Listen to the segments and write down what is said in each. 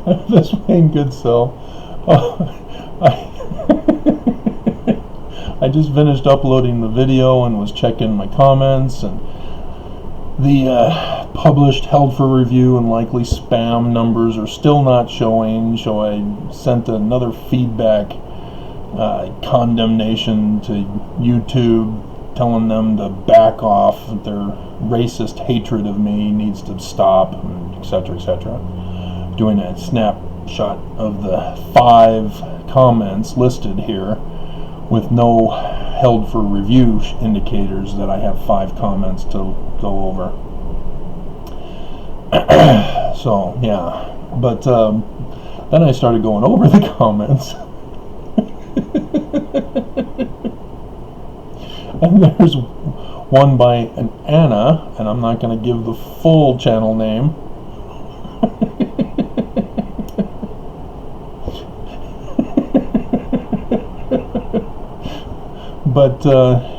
This Wayne Goodsell. I I just finished uploading the video and was checking my comments, and the published, held for review, and likely spam numbers are still not showing. So I sent another feedback condemnation to YouTube, telling them to back off. Their racist hatred of me needs to stop, etc., etc. Doing a snapshot of the 5 comments listed here, with no held for review indicators that I have 5 comments to go over. So yeah, but then I started going over the comments. And there's one by an Anna, and I'm not going to give the full channel name. But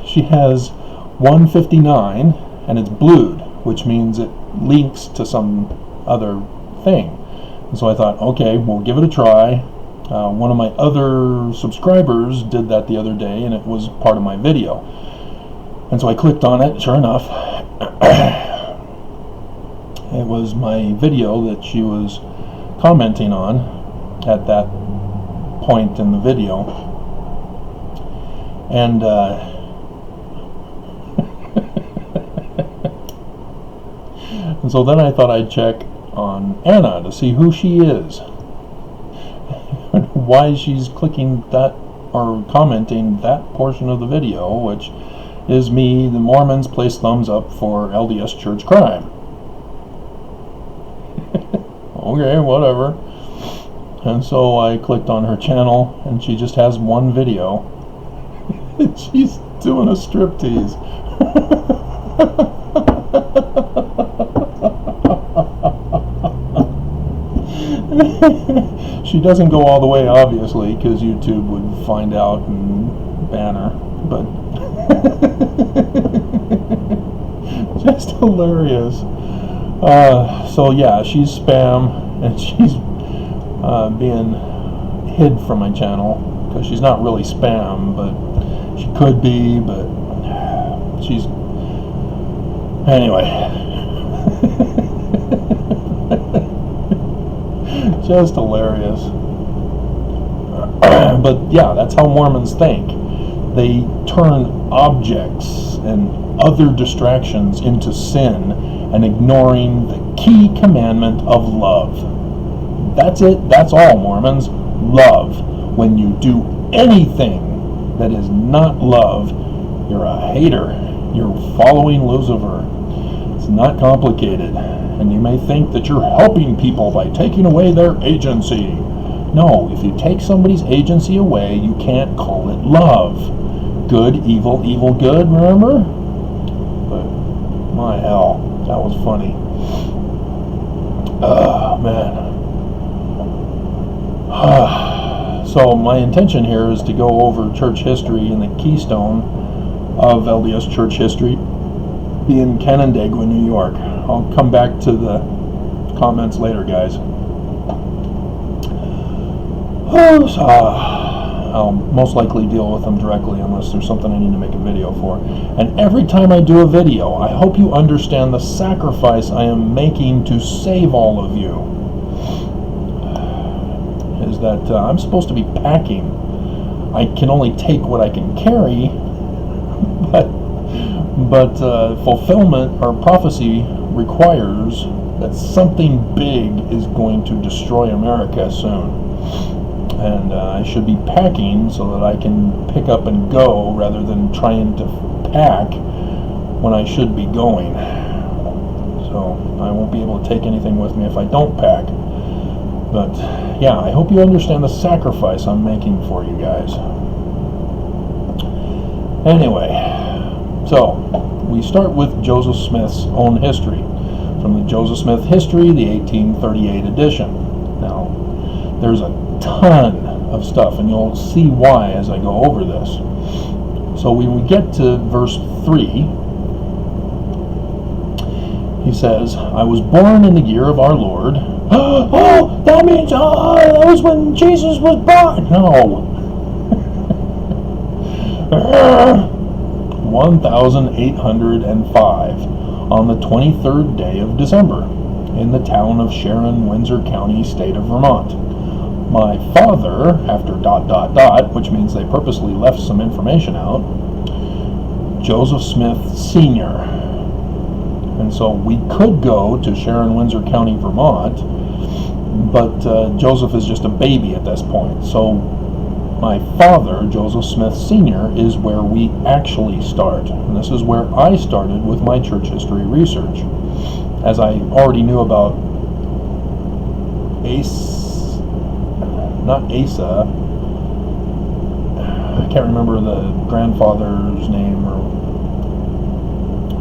she has 159, and it's blued, which means it links to some other thing. And so I thought, okay, we'll give it a try. One of my other subscribers did that the other day, and it was part of my video. And so I clicked on it. Sure enough, it was my video that she was commenting on at that point in the video. And and so then I thought I'd check on Anna to see who she is, why she's clicking that or commenting that portion of the video, which is me, the Mormons place thumbs up for LDS church crime. Okay, whatever. And so I clicked on her channel, and she just has one video. She's doing a striptease. She doesn't go all the way, obviously, because YouTube would find out and ban her, but just hilarious. So yeah, she's spam, and she's being hid from my channel, because she's not really spam, but she could be, but she's... Anyway. Just hilarious. But yeah, that's how Mormons think. They turn objects and other distractions into sin, and ignoring the key commandment of love. That's it. That's all, Mormons. Love. When you do anything that is not love, you're a hater. You're following Lucifer. It's not complicated. And you may think that you're helping people by taking away their agency. No, if you take somebody's agency away, you can't call it love. Good, evil, evil, good, remember? But, my hell, that was funny. Man. So my intention here is to go over church history and the keystone of LDS church history in Canandaigua, New York. I'll come back to the comments later, guys. I'll most likely deal with them directly unless there's something I need to make a video for. And every time I do a video, I hope you understand the sacrifice I am making to save all of you. Is that I'm supposed to be packing. I can only take what I can carry, but fulfillment or prophecy requires that something big is going to destroy America soon. And I should be packing so that I can pick up and go rather than trying to pack when I should be going. So I won't be able to take anything with me if I don't pack. But yeah, I hope you understand the sacrifice I'm making for you guys. Anyway, so we start with Joseph Smith's own history, from the Joseph Smith History, the 1838 edition. Now, there's a ton of stuff, and you'll see why as I go over this. So when we get to verse 3, he says, I was born in the year of our Lord. Oh, that means, that was when Jesus was born. No. 1805, on the 23rd day of December, in the town of Sharon, Windsor County, state of Vermont. My father, after ... which means they purposely left some information out, Joseph Smith Sr. And so we could go to Sharon, Windsor County, Vermont, but Joseph is just a baby at this point. So my father, Joseph Smith Sr., is where we actually start. And this is where I started with my church history research. As I already knew about Asa, I can't remember the grandfather's name,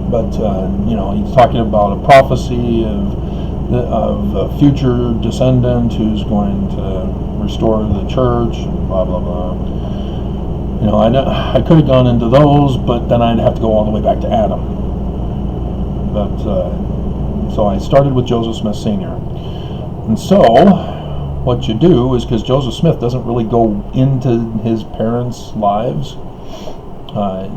but he's talking about a prophecy of a future descendant who's going to restore the church, and blah blah blah. I could have gone into those, but then I'd have to go all the way back to Adam. But so I started with Joseph Smith Sr. And so what you do is, because Joseph Smith doesn't really go into his parents' lives,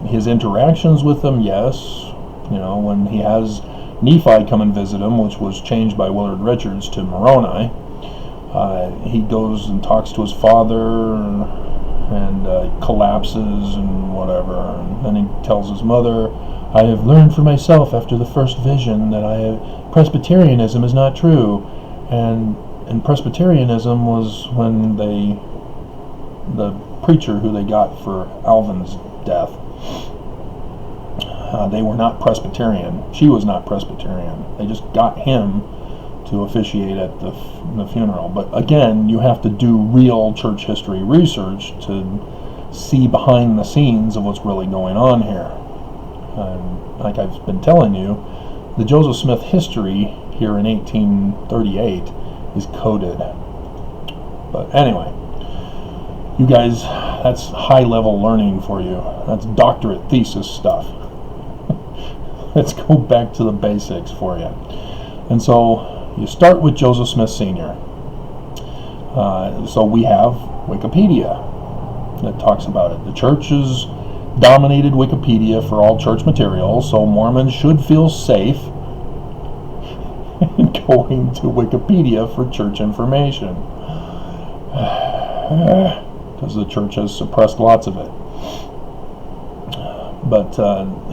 his interactions with them, yes. When he has Nephi come and visit him, which was changed by Willard Richards to Moroni, he goes and talks to his father and collapses and whatever. And then he tells his mother, I have learned for myself after the first vision that Presbyterianism is not true. And Presbyterianism was when the preacher who they got for Alvin's death, they were not Presbyterian. She was not Presbyterian. They just got him to officiate at the funeral. But again, you have to do real church history research to see behind the scenes of what's really going on here. And like I've been telling you, the Joseph Smith history here in 1838 is coded. But anyway, you guys, that's high-level learning for you. That's doctorate thesis stuff. Let's go back to the basics for you. And so you start with Joseph Smith Sr. So we have Wikipedia that talks about it. The churches dominated Wikipedia for all church materials, so Mormons should feel safe going to Wikipedia for church information, because the church has suppressed lots of it. But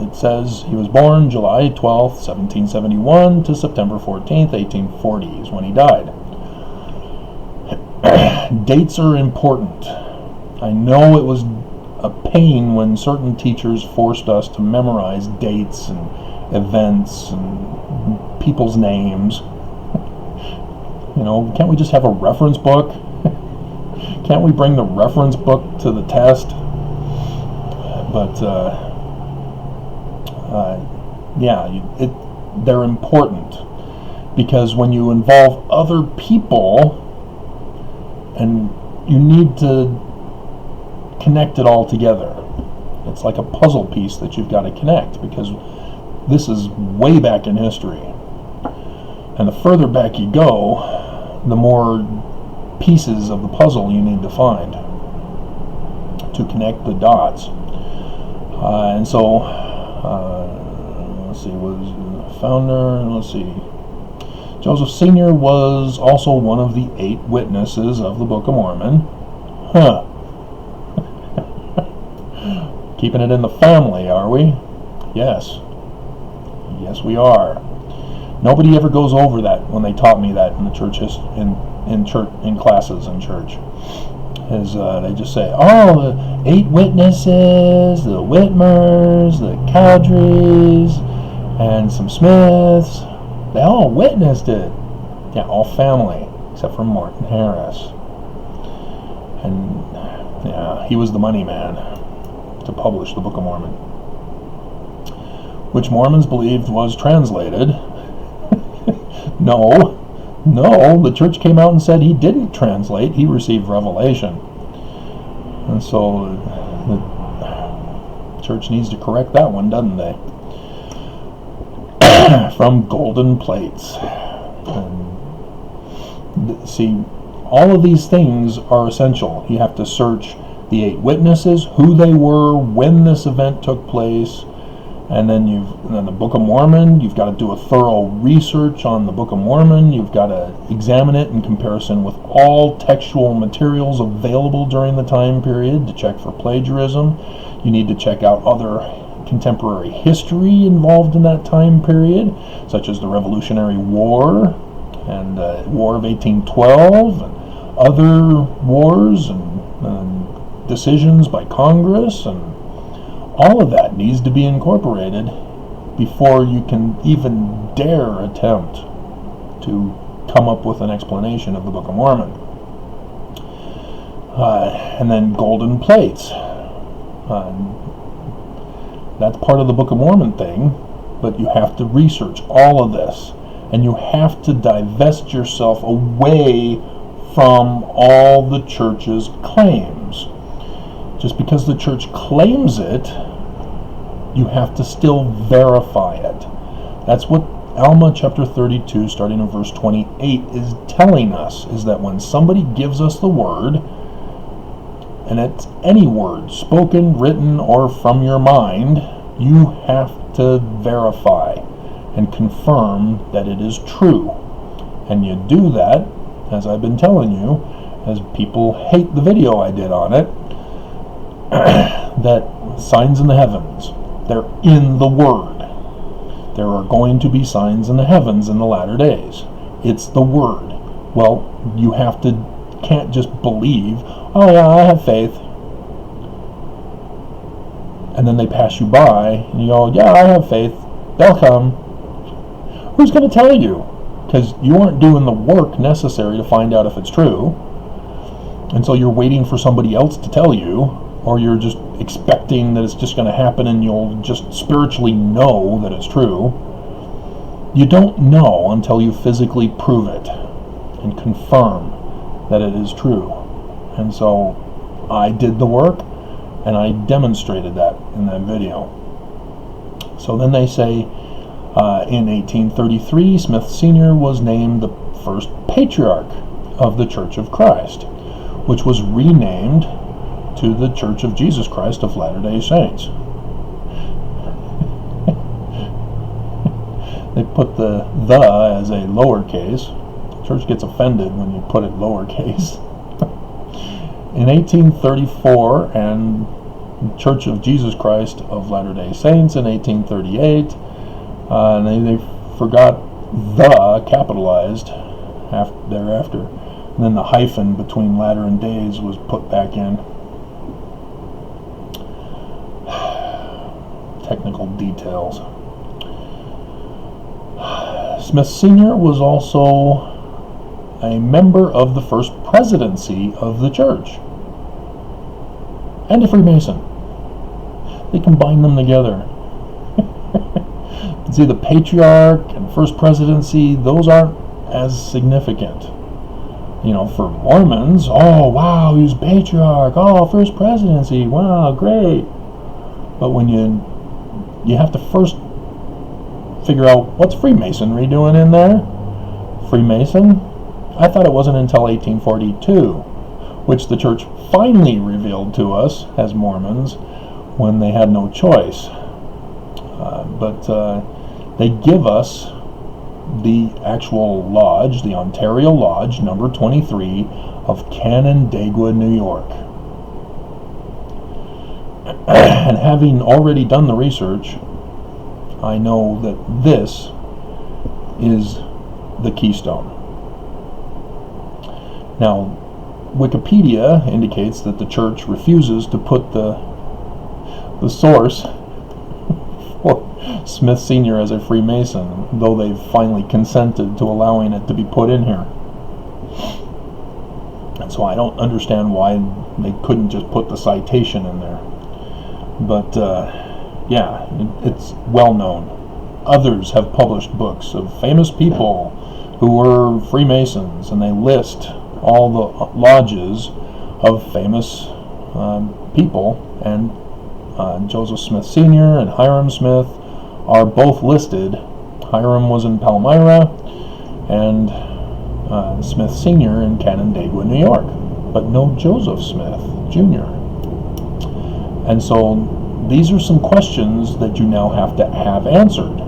it says he was born July 12th, 1771 to September 14th, 1840 is when he died. Dates are important. I know it was a pain when certain teachers forced us to memorize dates and events and people's names. Can't we just have a reference book? Can't we bring the reference book to the test? But they're important, because when you involve other people and you need to connect it all together, it's like a puzzle piece that you've got to connect, because this is way back in history, and the further back you go, the more pieces of the puzzle you need to find to connect the dots. And so let's see, was founder, Joseph Sr. was also one of the 8 witnesses of the Book of Mormon. Keeping it in the family, are we? Yes. Yes, we are. Nobody ever goes over that when they taught me that in the church in classes in church. They just say, the 8 witnesses, the Whitmers, the Cowdreys, and some Smiths, they all witnessed it. Yeah, all family, except for Martin Harris. And yeah, he was the money man to publish the Book of Mormon, which Mormons believed was translated. No, the church came out and said he didn't translate, he received revelation. And so the church needs to correct that one, doesn't they? From golden plates. And See, all of these things are essential. You have to search the 8 witnesses, who they were, when this event took place, and then the Book of Mormon. You've got to do a thorough research on the Book of Mormon. You've got to examine it in comparison with all textual materials available during the time period to check for plagiarism. You need to check out other contemporary history involved in that time period, such as the Revolutionary War and War of 1812, and other wars and decisions by Congress, and all of that needs to be incorporated before you can even dare attempt to come up with an explanation of the Book of Mormon. And then golden plates. That's part of the Book of Mormon thing, but you have to research all of this, and you have to divest yourself away from all the church's claims. Just because the church claims it, you have to still verify it. That's what Alma chapter 32, starting in verse 28, is telling us, is that when somebody gives us the word, and it's any word, spoken, written, or from your mind, you have to verify and confirm that it is true. And you do that, as I've been telling you, as people hate the video I did on it, that signs in the heavens, they're in the Word. There are going to be signs in the heavens in the latter days. It's the Word. Well, you can't just believe, oh yeah, I have faith, and then they pass you by, and you go, yeah, I have faith, they'll come. Who's going to tell you? Because you aren't doing the work necessary to find out if it's true, and so you're waiting for somebody else to tell you, or you're just expecting that it's just going to happen and you'll just spiritually know that it's true. You don't know until you physically prove it and confirm that it is true. And so I did the work, and I demonstrated that in that video. So then they say, in 1833, Smith Sr. was named the first patriarch of the Church of Christ, which was renamed to the Church of Jesus Christ of Latter-day Saints. They put the as a lowercase. The church gets offended when you put it lowercase. In 1834, and Church of Jesus Christ of Latter-day Saints in 1838, and they forgot the capitalized thereafter. And then the hyphen between latter and days was put back in. Technical details. Smith Sr. was also a member of the first presidency of the church and a Freemason. They combine them together. See, the patriarch and first presidency, those aren't as significant. You know, for Mormons, oh wow, he was patriarch, oh, first presidency, wow, great. But when you have to first figure out, what's Freemasonry doing in there? Freemason? I thought it wasn't until 1842, which the church finally revealed to us as Mormons when they had no choice. But they give us the actual lodge, the Ontario Lodge, number 23 of Canandaigua, New York. And having already done the research, I know that this is the Keystone. Now, Wikipedia indicates that the church refuses to put the source for Smith Sr. as a Freemason, though they've finally consented to allowing it to be put in here. And so I don't understand why they couldn't just put the citation in there. But yeah, it's well known. Others have published books of famous people who were Freemasons, and they list all the lodges of famous people, and Joseph Smith Sr. and Hiram Smith are both listed. Hiram was in Palmyra, and Smith Sr. in Canandaigua, New York, but no Joseph Smith Jr. And so these are some questions that you now have to have answered.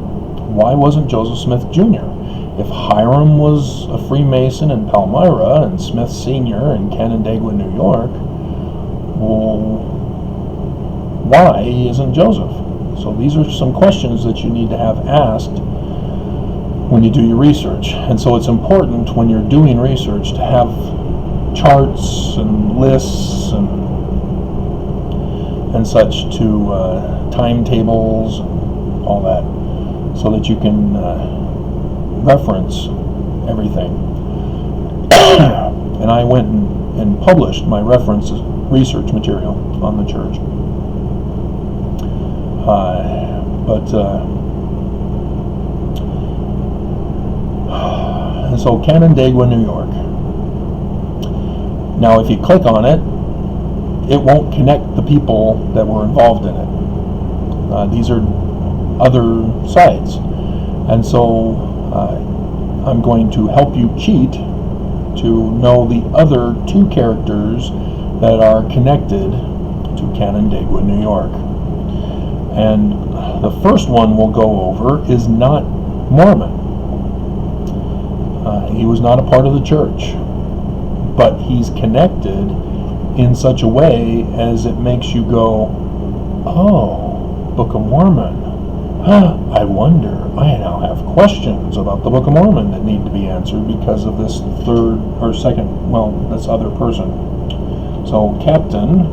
Why wasn't Joseph Smith Jr.? If Hiram was a Freemason in Palmyra and Smith Sr. in Canandaigua, New York, well, why isn't Joseph? So these are some questions that you need to have asked when you do your research. And so it's important when you're doing research to have charts and lists and such, to timetables and all that, so that you can reference everything. And I went and published my reference research material on the church. And so Canandaigua, New York. Now, if you click on it, it won't connect the people that were involved in it. These are other sites. And so I'm going to help you cheat to know the other two characters that are connected to Canandaigua, New York. And the first one we'll go over is not Mormon. He was not a part of the church, but he's connected in such a way as it makes you go, oh, Book of Mormon. I wonder, I now have questions about the Book of Mormon that need to be answered because of this third or second, well, this other person. So Captain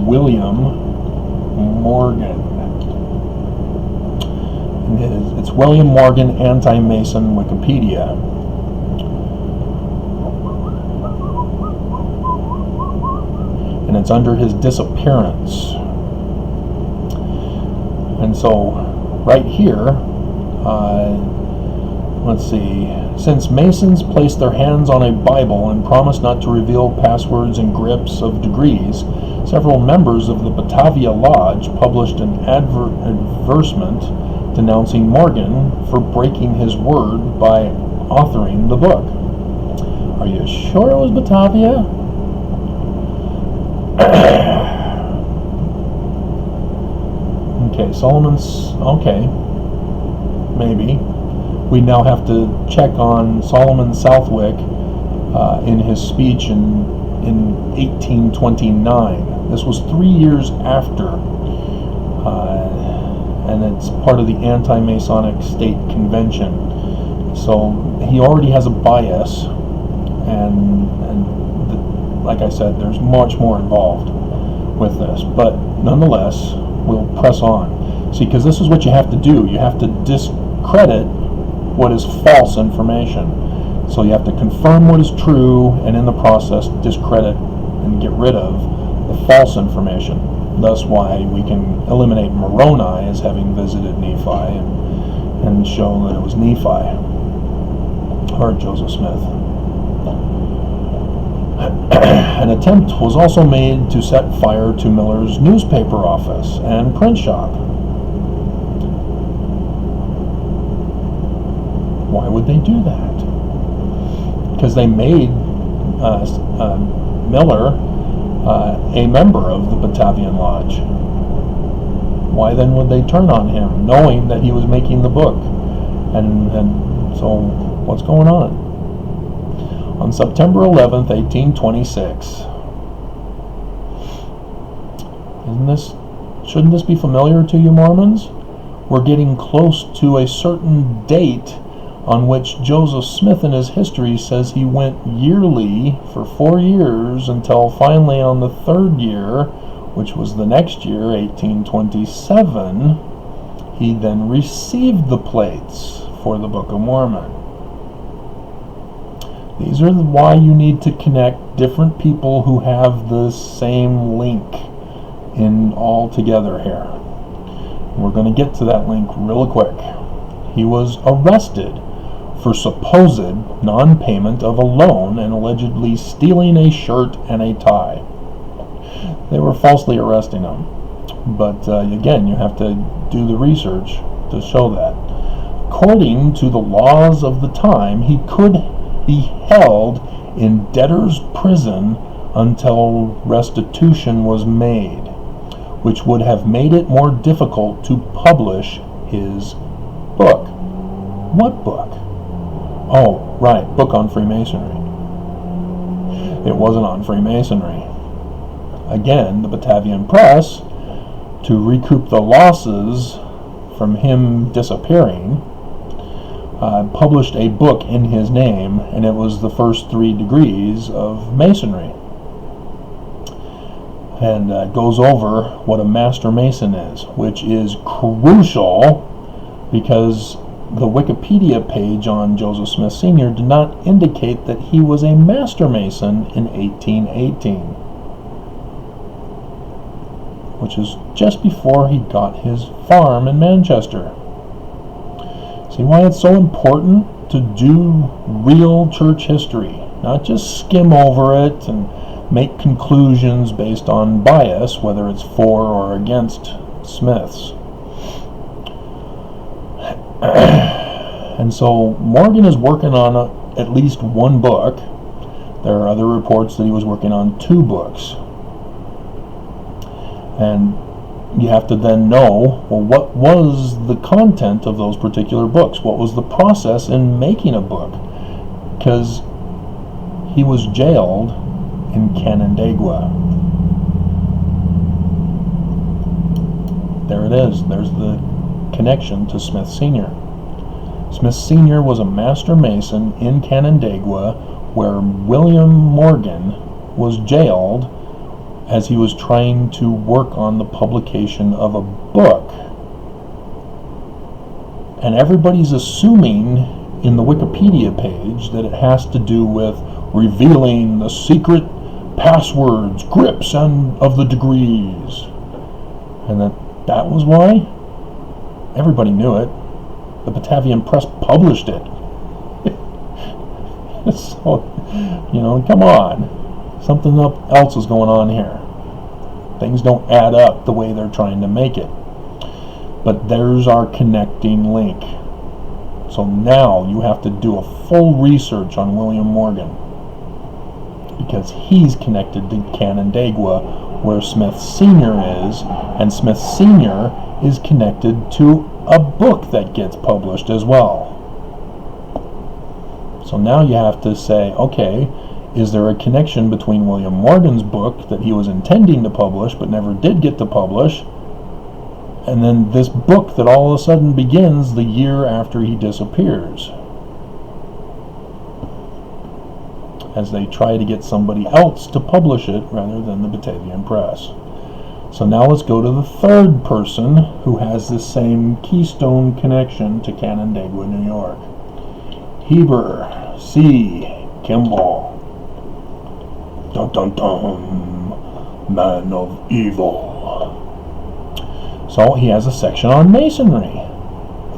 William Morgan. It's William Morgan, Anti-Mason, Wikipedia. And it's under his disappearance. And so, right here, let's see. Since Masons placed their hands on a Bible and promised not to reveal passwords and grips of degrees, several members of the Batavia Lodge published an advertisement denouncing Morgan for breaking his word by authoring the book. Are you sure it was Batavia? Okay, Solomon's, okay, maybe. We now have to check on Solomon Southwick in his speech in 1829. This was 3 years after, and it's part of the Anti-Masonic State Convention. So he already has a bias, and like I said, there's much more involved with this. But nonetheless, we'll press on. See, because this is what you have to do. You have to discredit what is false information. So you have to confirm what is true, and in the process discredit and get rid of the false information. Thus why we can eliminate Moroni as having visited Nephi and show that it was Nephi or Joseph Smith. An attempt was also made to set fire to Miller's newspaper office and print shop. Why would they do that? Because they made Miller a member of the Batavian Lodge. Why then would they turn on him, knowing that he was making the book? And so, what's going on? On September 11th, 1826. Shouldn't this be familiar to you Mormons? We're getting close to a certain date on which Joseph Smith in his history says he went yearly for 4 years until finally on the third year, which was the next year, 1827, he then received the plates for the Book of Mormon. These are why you need to connect different people who have the same link in all together here. We're going to get to that link real quick. He was arrested for supposed non-payment of a loan and allegedly stealing a shirt and a tie. They were falsely arresting him. But again, you have to do the research to show that. According to the laws of the time, he could be held in debtor's prison until restitution was made, which would have made it more difficult to publish his book. What book? Oh, right, book on Freemasonry. It wasn't on Freemasonry. Again, the Batavian Press, to recoup the losses from him disappearing, published a book in his name, and it was the first 3 degrees of Masonry. And goes over what a Master Mason is, which is crucial because the Wikipedia page on Joseph Smith Sr. did not indicate that he was a Master Mason in 1818, which is just before he got his farm in Manchester. See why it's so important to do real church history, not just skim over it and make conclusions based on bias, whether it's for or against Smiths. And so Morgan is working on at least 1 book. There are other reports that he was working on 2 books. And you have to then know, well, what was the content of those particular books? What was the process in making a book? Because he was jailed in Canandaigua. There it is. There's the connection to Smith Sr. Smith Sr. was a Master Mason in Canandaigua, where William Morgan was jailed as he was trying to work on the publication of a book. And everybody's assuming in the Wikipedia page that it has to do with revealing the secret passwords, grips, and of the degrees. And that was why? Everybody knew it. The Batavian Press published it. So, come on. Something else is going on here. Things don't add up the way they're trying to make it. But there's our connecting link. So now you have to do a full research on William Morgan, because he's connected to Canandaigua, where Smith Sr. is, and Smith Sr. is connected to a book that gets published as well. So now you have to say, okay, is there a connection between William Morgan's book that he was intending to publish but never did get to publish, and then this book that all of a sudden begins the year after he disappears, as they try to get somebody else to publish it rather than the Batavian Press. So now let's go to the 3rd person who has this same Keystone connection to Canandaigua, New York. Heber C. Kimball. Dun dun dun. Man of evil. So he has a section on Masonry,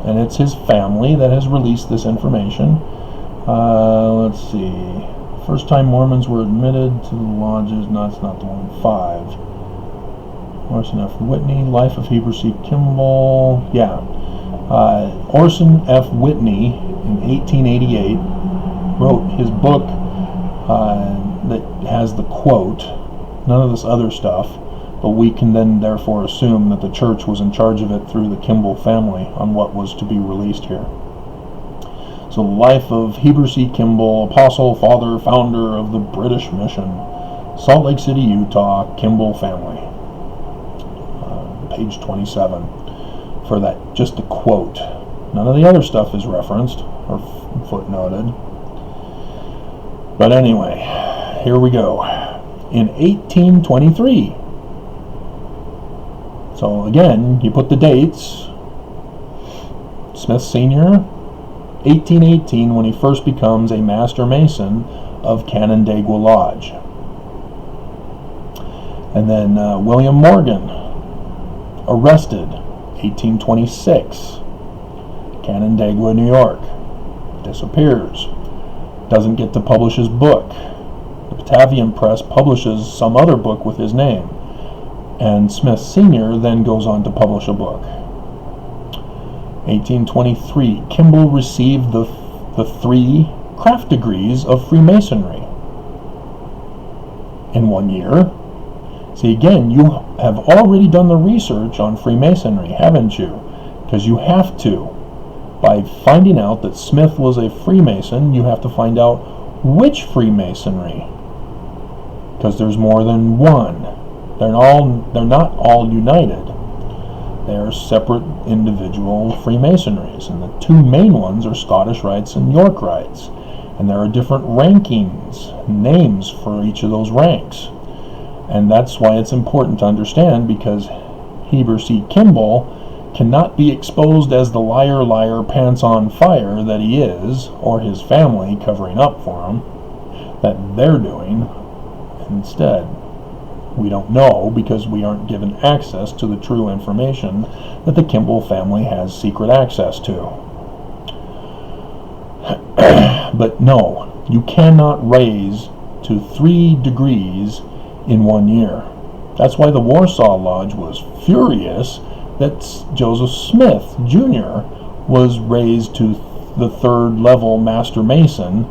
and it's his family that has released this information. Let's see. First time Mormons were admitted to the lodges. No, it's not the one. 5. Orson F. Whitney, Life of Heber C. Kimball. Yeah. Orson F. Whitney in 1888 wrote his book that has the quote, none of this other stuff, but we can then therefore assume that the church was in charge of it through the Kimball family on what was to be released here. So, Life of Heber C. Kimball, Apostle, Father, Founder of the British Mission, Salt Lake City, Utah, Kimball family. Page 27 for that, just the quote. None of the other stuff is referenced or footnoted. But anyway, here we go. In 1823. So again, you put the dates. Smith Sr., 1818, when he first becomes a Master Mason of Canandaigua Lodge. And then William Morgan, arrested, 1826, Canandaigua, New York, disappears, doesn't get to publish his book. The Batavian Press publishes some other book with his name, and Smith Sr. then goes on to publish a book. 1823, Kimball received the 3 craft degrees of Freemasonry in 1 year. See, again, you have already done the research on Freemasonry, haven't you? Because you have to. By finding out that Smith was a Freemason, you have to find out which Freemasonry. Because there's more than one. They're not all united. They're separate individual Freemasonries, and the two main ones are Scottish Rites and York Rites. And there are different rankings, names for each of those ranks. And that's why it's important to understand, because Heber C. Kimball cannot be exposed as the liar, pants on fire that he is, or his family covering up for him, that they're doing. Instead, we don't know, because we aren't given access to the true information that the Kimball family has secret access to. But no, you cannot raise to 3 degrees in 1 year. That's why the Warsaw Lodge was furious that Joseph Smith Jr. was raised to the 3rd level Master Mason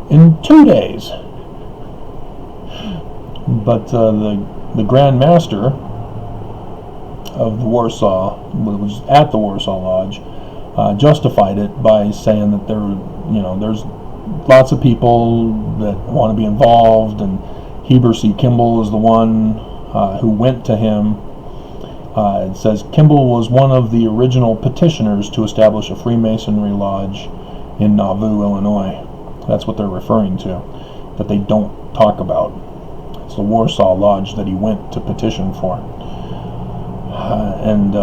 in 2 days. But the Grand Master of the Warsaw, was at the Warsaw Lodge, justified it by saying that there's lots of people that want to be involved, and Heber C. Kimball is the one who went to him. It says Kimball was one of the original petitioners to establish a Freemasonry lodge in Nauvoo, Illinois. That's what they're referring to, that they don't talk about. It's the Warsaw Lodge that he went to petition for. And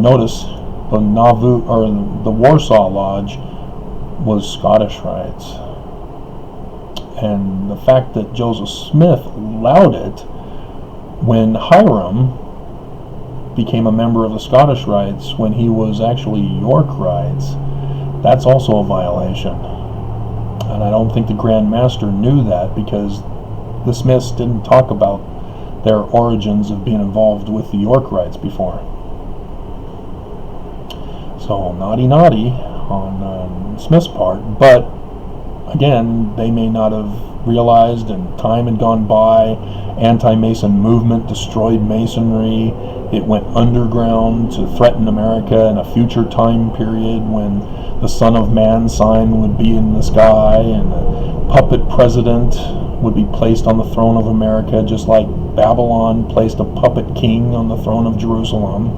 notice the Nauvoo, or the Warsaw Lodge, was Scottish Rites. And the fact that Joseph Smith allowed it when Hiram became a member of the Scottish Rites when he was actually York Rites, that's also a violation. And I don't think the Grand Master knew that, because the Smiths didn't talk about their origins of being involved with the York Rites before. So naughty on Smith's part, but again, they may not have realized, and time had gone by. Anti-Mason movement destroyed Masonry. It went underground to threaten America in a future time period when the Son of Man sign would be in the sky, and a puppet president would be placed on the throne of America, just like Babylon placed a puppet king on the throne of Jerusalem.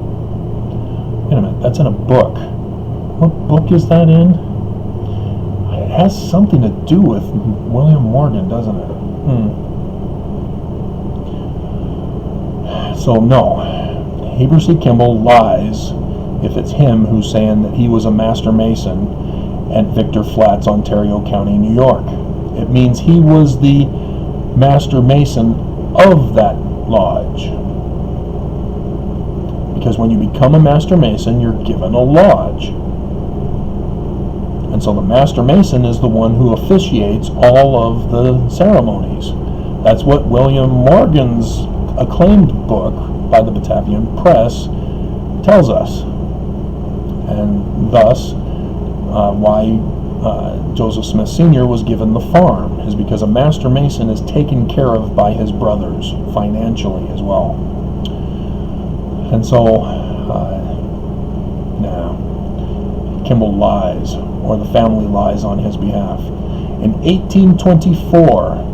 Wait a minute, that's in a book. What book is that in? It has something to do with William Morgan, doesn't it? So no, Heber C. Kimball lies if it's him who's saying that he was a Master Mason at Victor Flats, Ontario County, New York. It means he was the Master Mason of that lodge. Because when you become a Master Mason, you're given a lodge. And so the Master Mason is the one who officiates all of the ceremonies. That's what William Morgan's acclaimed book by the Batavian Press tells us. And thus, why Joseph Smith Sr. was given the farm is because a Master Mason is taken care of by his brothers financially as well. And so, Kimball lies, or the family lies on his behalf. In 1824,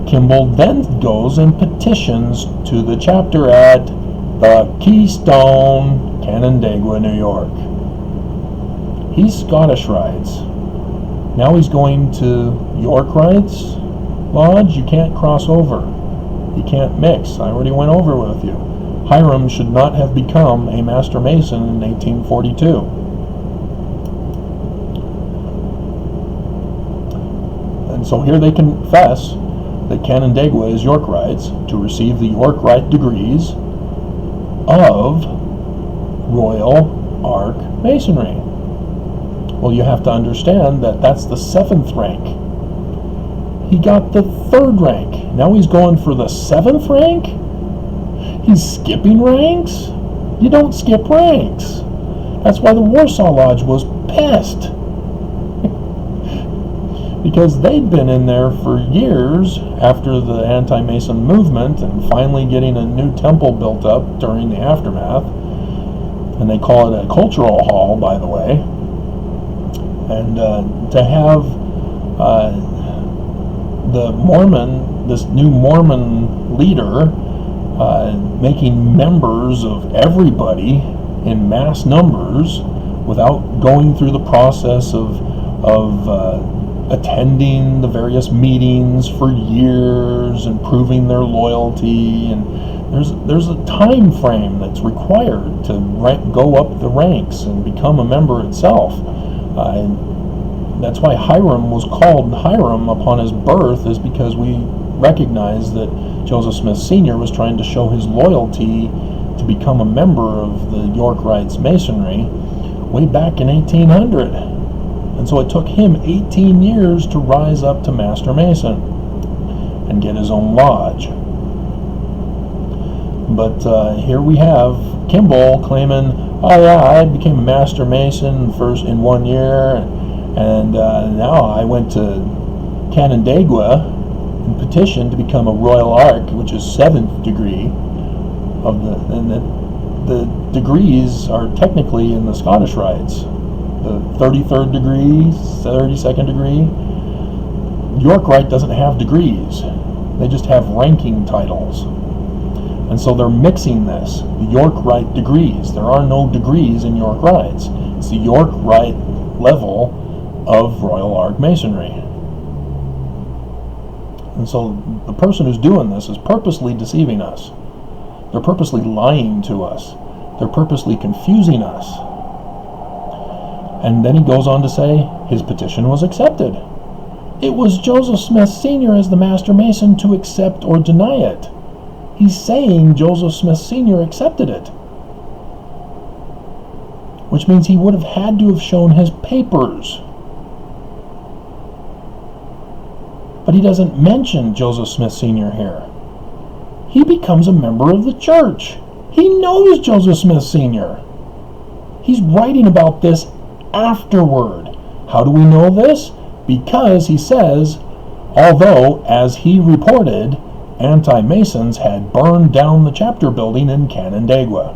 Kimball then goes and petitions to the chapter at the Keystone, Canandaigua, New York. He's Scottish Rites. Now he's going to York Rites Lodge. You can't cross over. You can't mix. I already went over with you. Hiram should not have become a Master Mason in 1842. And so here they confess that Canandaigua is York Rites to receive the York Rite degrees of Royal Ark Masonry. Well, you have to understand that that's the 7th rank. He got the 3rd rank. Now he's going for the 7th rank? He's skipping ranks? You don't skip ranks. That's why the Warsaw Lodge was pissed. because they'd been in there for years after the anti-Mason movement and finally getting a new temple built up during the aftermath. And they call it a cultural hall, by the way. And to have this new Mormon leader making members of everybody in mass numbers without going through the process of attending the various meetings for years and proving their loyalty, and there's a time frame that's required to go up the ranks and become a member itself. That's why Hiram was called Hiram upon his birth, is because we recognize that Joseph Smith Sr. was trying to show his loyalty to become a member of the York Rites Masonry way back in 1800. And so it took him 18 years to rise up to Master Mason and get his own lodge. But here we have Kimball claiming, oh yeah, I became a Master Mason first in 1 year, and now I went to Canandaigua and petitioned to become a Royal Arch, which is 7th degree of the degrees are technically in the Scottish Rites. The 33rd degree, 32nd degree. York Rite doesn't have degrees. They just have ranking titles. And so they're mixing this. The York Rite degrees. There are no degrees in York Rites. It's the York Rite level of Royal Arch Masonry. And so the person who's doing this is purposely deceiving us. They're purposely lying to us. They're purposely confusing us. And then he goes on to say his petition was accepted. It was Joseph Smith Sr. as the Master Mason to accept or deny it. He's saying Joseph Smith Sr. accepted it, which means he would have had to have shown his papers. But he doesn't mention Joseph Smith Sr. here. He becomes a member of the church. He knows Joseph Smith Sr. He's writing about this afterward. How do we know this? Because he says, although, as he reported, anti-Masons had burned down the chapter building in Canandaigua.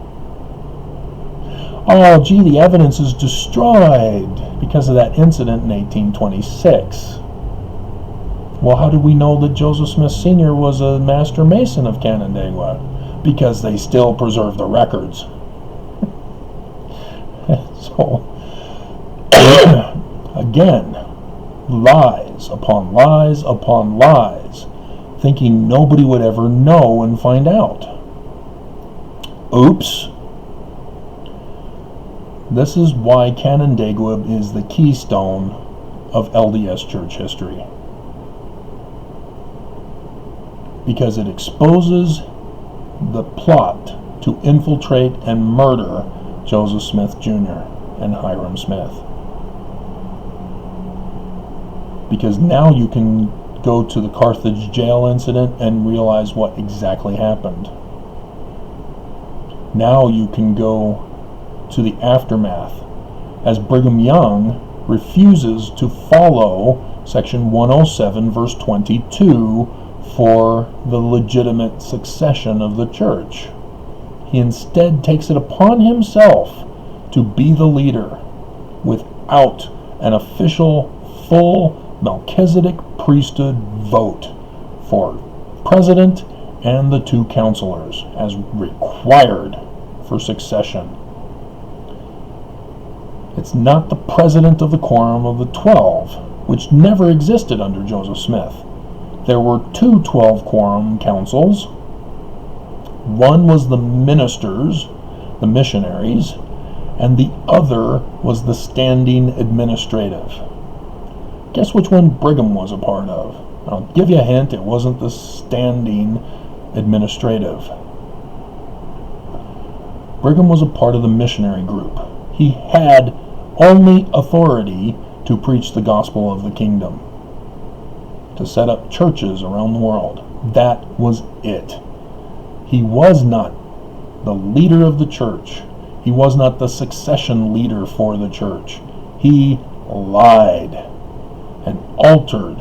Oh, gee, the evidence is destroyed because of that incident in 1826. Well, how do we know that Joseph Smith Sr. was a Master Mason of Canandaigua? Because they still preserve the records. So, again, lies upon lies upon lies, thinking nobody would ever know and find out. Oops. This is why Canandaigua is the keystone of LDS church history. Because it exposes the plot to infiltrate and murder Joseph Smith Jr. and Hiram Smith. Because now you can go to the Carthage jail incident and realize what exactly happened. Now you can go to the aftermath, as Brigham Young refuses to follow section 107 verse 22 for the legitimate succession of the church. He instead takes it upon himself to be the leader without an official full Melchizedek priesthood vote for president and the 2 counselors as required for succession. It's not the president of the quorum of the 12, which never existed under Joseph Smith. There were 2 12 quorum councils. One was the ministers, the missionaries, and the other was the standing administrative. Guess which one Brigham was a part of? I'll give you a hint, it wasn't the standing administrative. Brigham was a part of the missionary group. He had only authority to preach the gospel of the kingdom, to set up churches around the world. That was it. He was not the leader of the church. He was not the succession leader for the church. He lied. and altered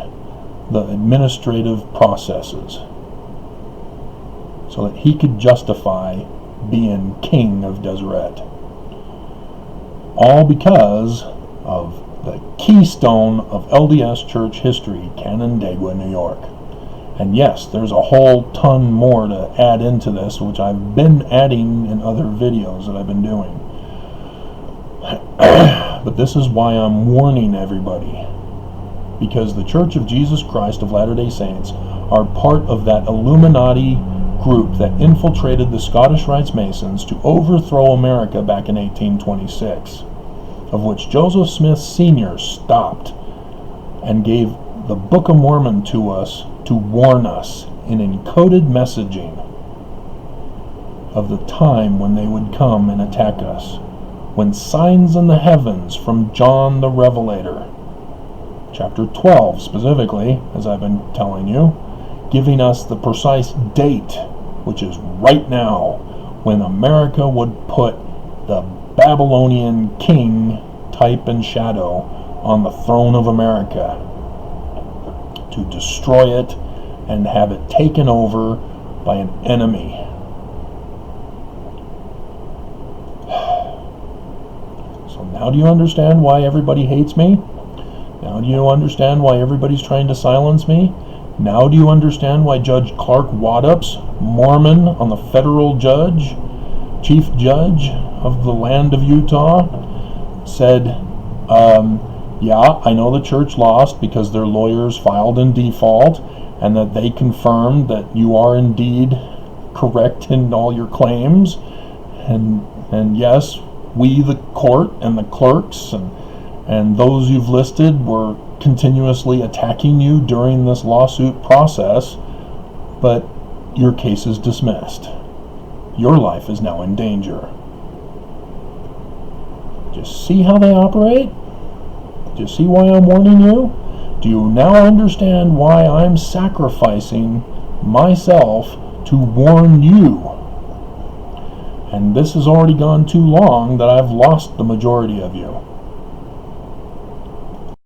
the administrative processes so that he could justify being king of Deseret. All because of the keystone of LDS church history, Canandaigua, New York. And yes, there's a whole ton more to add into this, which I've been adding in other videos that I've been doing. But this is why I'm warning everybody, because the Church of Jesus Christ of Latter-day Saints are part of that Illuminati group that infiltrated the Scottish Rites Masons to overthrow America back in 1826, of which Joseph Smith Sr. stopped and gave the Book of Mormon to us to warn us in encoded messaging of the time when they would come and attack us, when signs in the heavens from John the Revelator, chapter 12 specifically, as I've been telling you, giving us the precise date, which is right now, when America would put the Babylonian king, type and shadow, on the throne of America to destroy it and have it taken over by an enemy. So now do you understand why everybody hates me? Now do you understand why everybody's trying to silence me? Now do you understand why Judge Clark Waddups, Mormon on the federal judge, chief judge of the land of Utah, said, yeah, I know the church lost because their lawyers filed in default, and that they confirmed that you are indeed correct in all your claims, and yes, we, the court and the clerks and those you've listed, were continuously attacking you during this lawsuit process, but your case is dismissed. Your life is now in danger. Just see how they operate? Do you see why I'm warning you? Do you now understand why I'm sacrificing myself to warn you? And this has already gone too long that I've lost the majority of you.